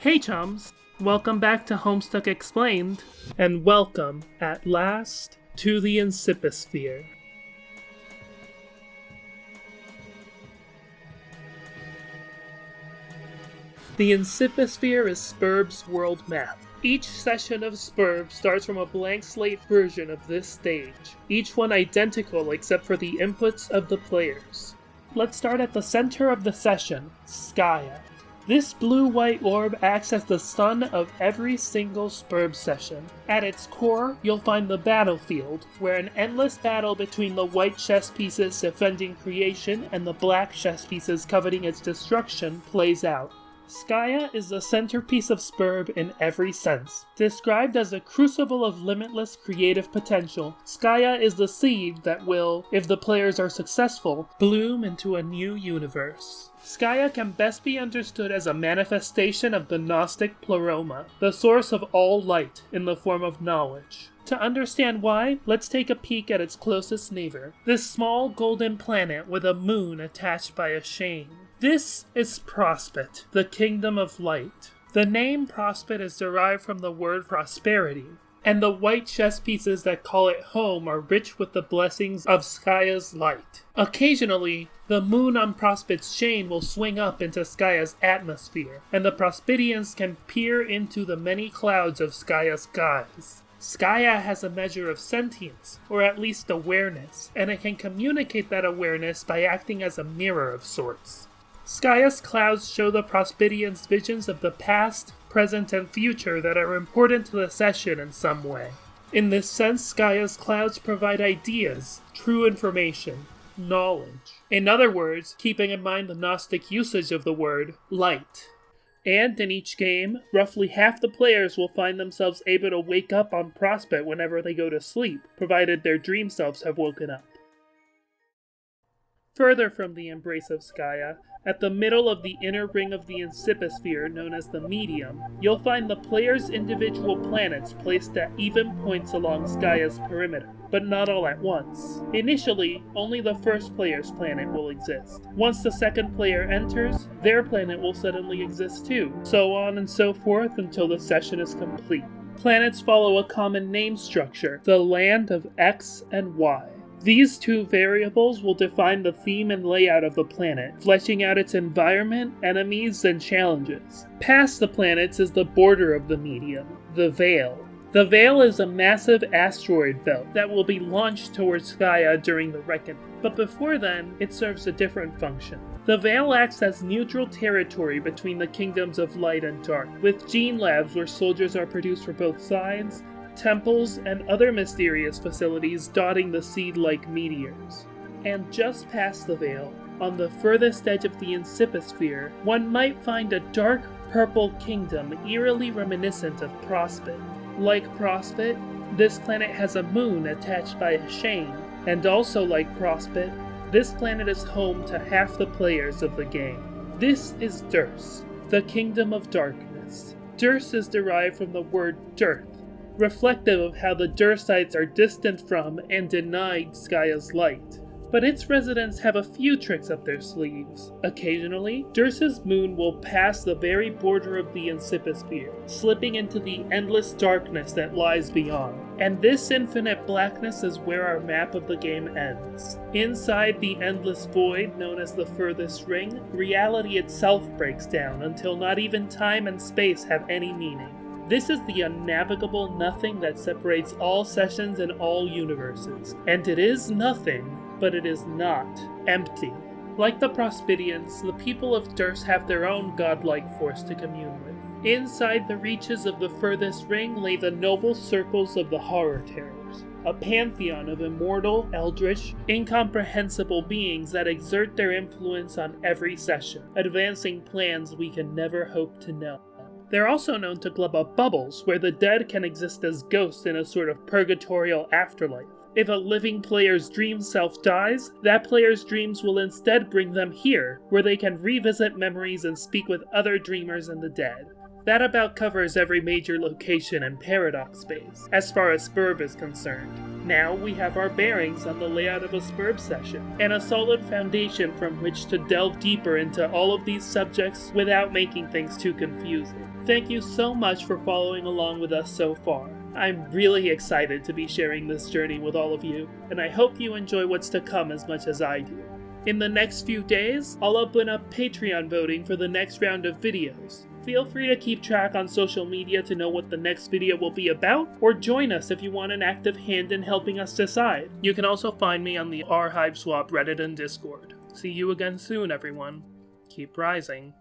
Hey chums, welcome back to Homestuck Explained, and welcome, at last, to the Incipisphere. The Incipisphere is Sburb's world map. Each session of Sburb starts from a blank slate version of this stage, each one identical except for the inputs of the players. Let's start at the center of the session, Skya. This blue-white orb acts as the sun of every single Sburb session. At its core, you'll find the battlefield, where an endless battle between the white chess pieces defending creation and the black chess pieces coveting its destruction plays out. Skya is the centerpiece of Sburb in every sense. Described as a crucible of limitless creative potential, Skya is the seed that will, if the players are successful, bloom into a new universe. Skya can best be understood as a manifestation of the Gnostic pleroma, the source of all light in the form of knowledge. To understand why, let's take a peek at its closest neighbor, this small golden planet with a moon attached by a chain. This is Prospet, the Kingdom of Light. The name Prospet is derived from the word prosperity, and the white chess pieces that call it home are rich with the blessings of Skya's light. Occasionally, the moon on Prospet's chain will swing up into Skya's atmosphere, and the Prospetians can peer into the many clouds of Skya's skies. Skya has a measure of sentience, or at least awareness, and it can communicate that awareness by acting as a mirror of sorts. Skya's clouds show the Prospetians visions of the past, present, and future that are important to the session in some way. In this sense, Skya's clouds provide ideas, true information, knowledge. In other words, keeping in mind the Gnostic usage of the word light. And in each game, roughly half the players will find themselves able to wake up on Prospet whenever they go to sleep, provided their dream selves have woken up. Further from the embrace of Skya, at the middle of the inner ring of the Incipisphere, known as the medium, you'll find the player's individual planets placed at even points along Skya's perimeter, but not all at once. Initially, only the first player's planet will exist. Once the second player enters, their planet will suddenly exist too, so on and so forth until the session is complete. Planets follow a common name structure, the land of X and Y. These two variables will define the theme and layout of the planet, fleshing out its environment, enemies, and challenges. Past the planets is the border of the medium, the Veil. The Veil is a massive asteroid belt that will be launched towards Skya during the Reckoning. But before then, it serves a different function. The Veil acts as neutral territory between the kingdoms of light and dark, with gene labs where soldiers are produced for both sides, temples, and other mysterious facilities dotting the seed-like meteors. And just past the Veil, on the furthest edge of the Incipisphere, one might find a dark purple kingdom eerily reminiscent of Prospet. Like Prospet, this planet has a moon attached by a chain, and also like Prospet, this planet is home to half the players of the game. This is Durs, the Kingdom of Darkness. Durs is derived from the word dearth, reflective of how the Dursites are distant from and denied Skya's light. But its residents have a few tricks up their sleeves. Occasionally, Durs's moon will pass the very border of the Incipisphere, slipping into the endless darkness that lies beyond. And this infinite blackness is where our map of the game ends. Inside the endless void known as the furthest ring, reality itself breaks down until not even time and space have any meaning. This is the unnavigable nothing that separates all sessions and all universes. And it is nothing, but it is not empty. Like the Prospetians, the people of Durs have their own godlike force to commune with. Inside the reaches of the furthest ring lay the noble circles of the Horror Terrors, a pantheon of immortal, eldritch, incomprehensible beings that exert their influence on every session, advancing plans we can never hope to know. They're also known to glub up bubbles, where the dead can exist as ghosts in a sort of purgatorial afterlife. If a living player's dream self dies, that player's dreams will instead bring them here, where they can revisit memories and speak with other dreamers and the dead. That about covers every major location and paradox space, as far as Sburb is concerned. Now we have our bearings on the layout of a Sburb session, and a solid foundation from which to delve deeper into all of these subjects without making things too confusing. Thank you so much for following along with us so far. I'm really excited to be sharing this journey with all of you, and I hope you enjoy what's to come as much as I do. In the next few days, I'll open up Patreon voting for the next round of videos. Feel free to keep track on social media to know what the next video will be about, or join us if you want an active hand in helping us decide. You can also find me on the r/Hiveswap Reddit and Discord. See you again soon, everyone. Keep rising.